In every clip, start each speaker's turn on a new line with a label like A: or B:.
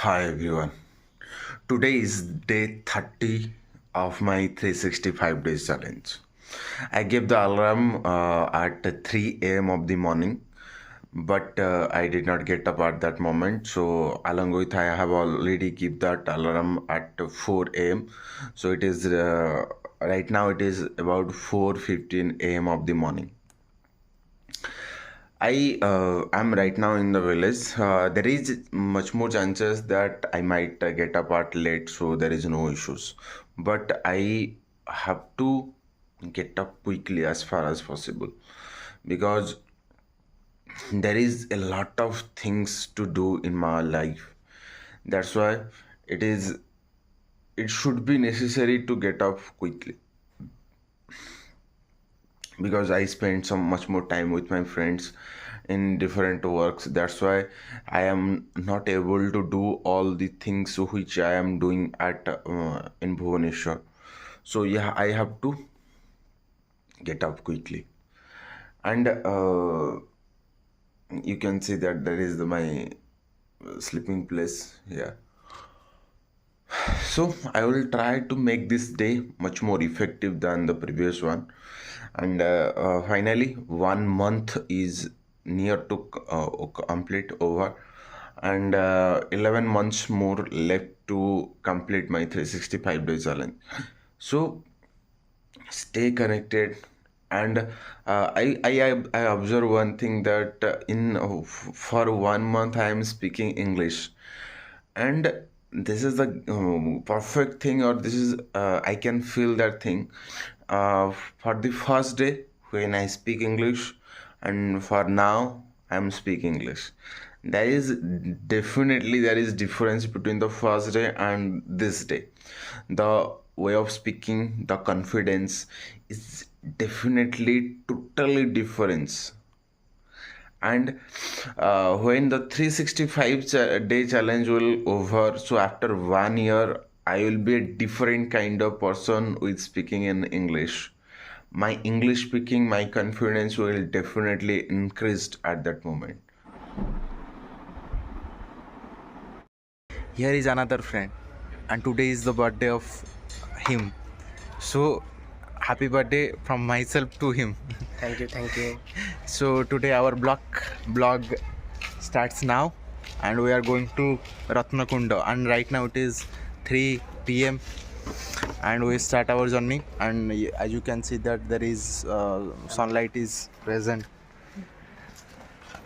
A: Hi everyone. Today is day 30 of my 365 days challenge. I gave the alarm at 3 a.m. of the morning, but I did not get up at that moment. So along with I have already give that alarm at 4 a.m. So it is right now it is about 4:15 a.m. of the morning. I am right now in the village. There is much more chances that I might get up at late, so there is no issues. But I have to get up quickly as far as possible because there is a lot of things to do in my life. That's why it is it should be necessary to get up quickly because I spend some much more time with my friends in different works. That's why I am not able to do all the things which I am doing at in Bhubaneswar. So yeah, I have to get up quickly, and you can see that there is my sleeping place here. So I will try to make this day much more effective than the previous one. And finally, 1 month is near to complete over, and 11 months more left to complete my 365 days challenge. So stay connected. And I observe one thing that for 1 month I am speaking English, and this is the perfect thing, or this is I can feel that thing for the first day when I speak English, and for now I'm speaking English. There is difference between the first day and this day. The way of speaking, the confidence is definitely totally different. And when the 365 day challenge will over, so after 1 year I will be a different kind of person with speaking in English. My English speaking, my confidence will definitely increased at that moment.
B: Here is another friend, and today is the birthday of him. So, happy birthday from myself to him.
C: Thank you, thank you.
B: So today our blog starts now, and we are going to Ratnaganda. And right now it is 3 p.m. and we start our journey. And as you can see that there is sunlight is present,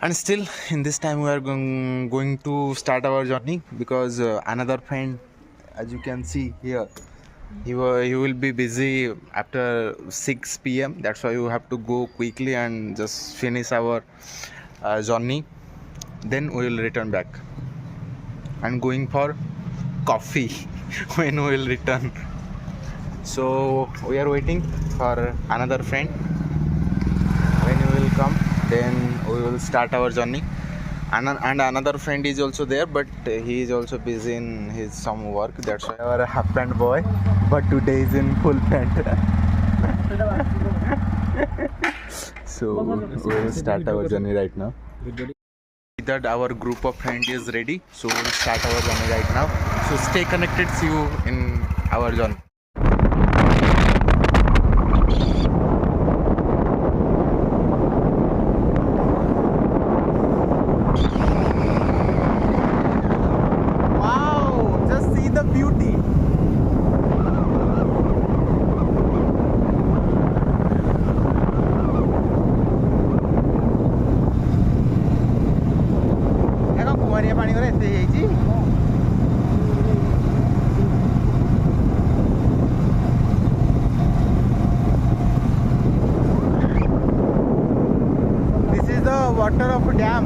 B: and still in this time we are going to start our journey because another friend, as you can see here, he will be busy after 6 p.m. That's why you have to go quickly and just finish our journey. Then we will return back and going for coffee when we will return. So we are waiting for another friend. When he will come, then we will start our journey. And another friend is also there, but he is also busy in his some work. That's why our half pant boy, but today is in full pant. So we will start our journey right now. That our group of friends is ready, so we will start our journey right now. So stay connected. See you in our journey. Wow! Just see the beauty. କୁଆରିଆ ପାଣି ଗୁରା ଏତେ ହେଇଯାଇଛି। This is the water of dam.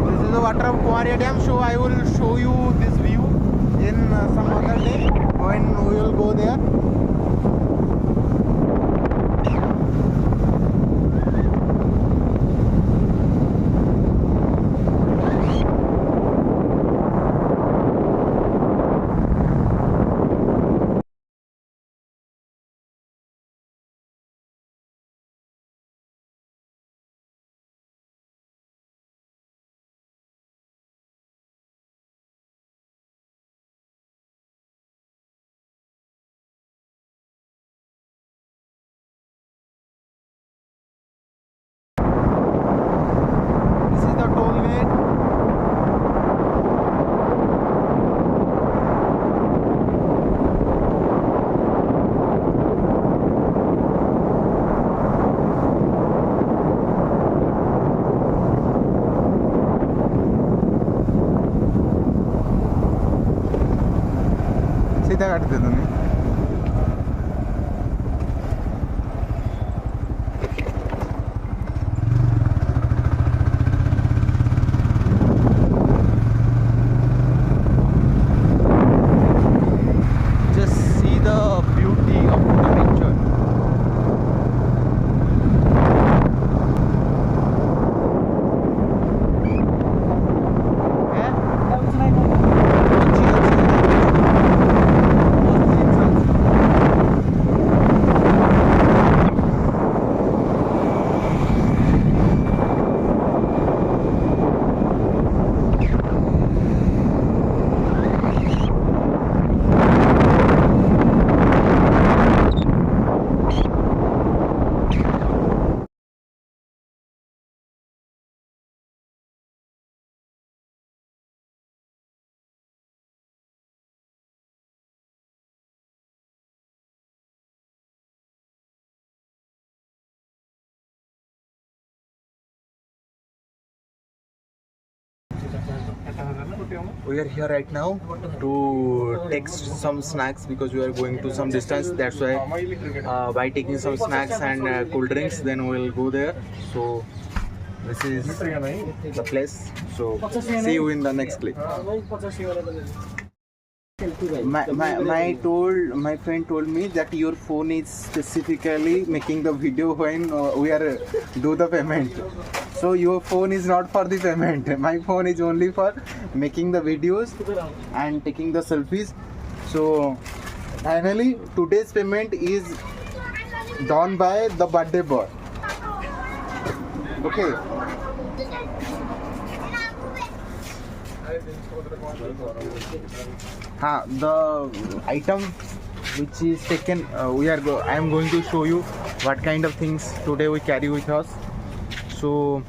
B: This is the water of Kuaria Dam. So I will show you this view in some other day when we will go there. सीधा काट दे तुम्हें just see the beauty of the nature. We are here right now to take some snacks because we are going to some distance. That's why by taking some snacks and cool drinks, then we will go there. So this is the place. So see you in the next clip. My friend told me that your phone is specifically making the video when we are do the payment. So your phone is not for the payment. My phone is only for making the videos and taking the selfies. So finally today's payment is done by the birthday boy. Okay. The item which is taken, I am going to show you what kind of things today we carry with us. So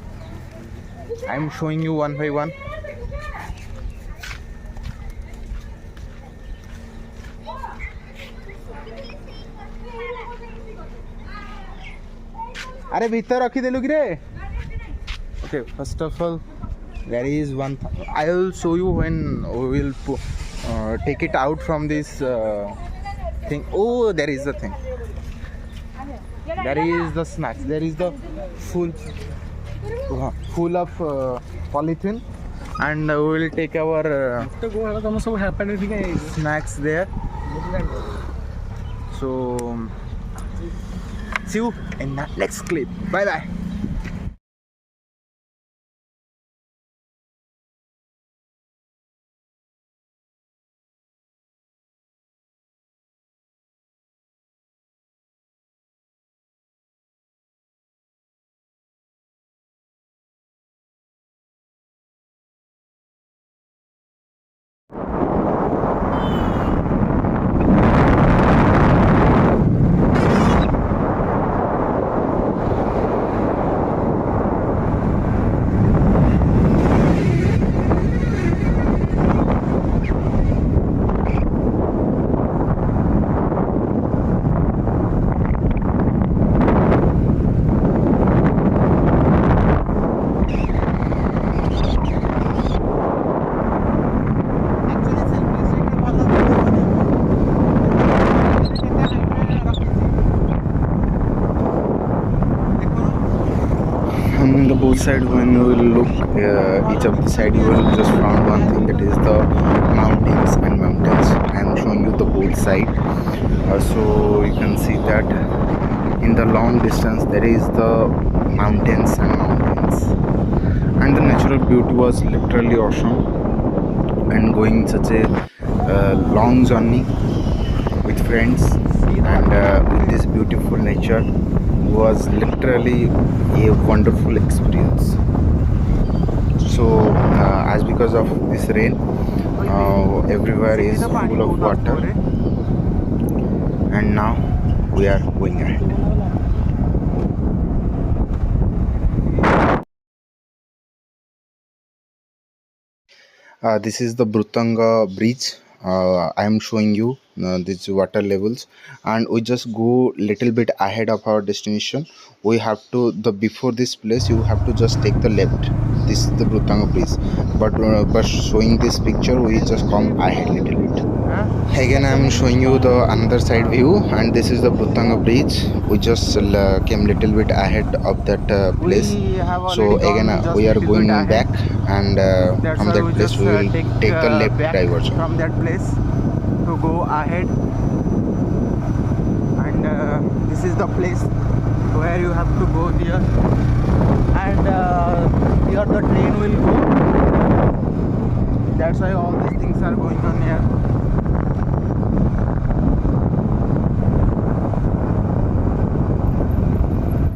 B: I am showing you one by one. अरे भीतर रखी देलु कि रे. Okay, first of all, there is one. I will show you when we will take it out from this thing. Oh, there is the thing. There is the snacks. There is the full of polythene, and we will take our snacks there. So see you in the next clip. Bye bye. On the both side, when you will look each of the side, you will just found one thing, that is the mountains and mountains. I am showing you the both side, so you can see that in the long distance there is the mountains and mountains, and the natural beauty was literally awesome. And going such a long journey with friends and with this beautiful nature was literally a wonderful experience. So as because of this rain, everywhere is full of water, and now we are going ahead. This is the Brutanga bridge. I am showing you these water levels, and we just go little bit ahead of our destination. We have to before this place you have to just take the left. This is the Brutanga bridge, but showing this picture we just come ahead little bit. Again, I'm showing you the another side view, and this is the Bhuttanga bridge. We just came little bit ahead of that place.
C: We have
B: So
C: already
B: again,
C: gone just
B: we are
C: little bit
B: going
C: ahead.
B: back, and
C: That's
B: from
C: why
B: that
C: we
B: place
C: just
B: we will take a left
C: back
B: diversion.
C: from that place to go ahead. And this is the place where you have to go there. And here the train will go. That's why all these things are going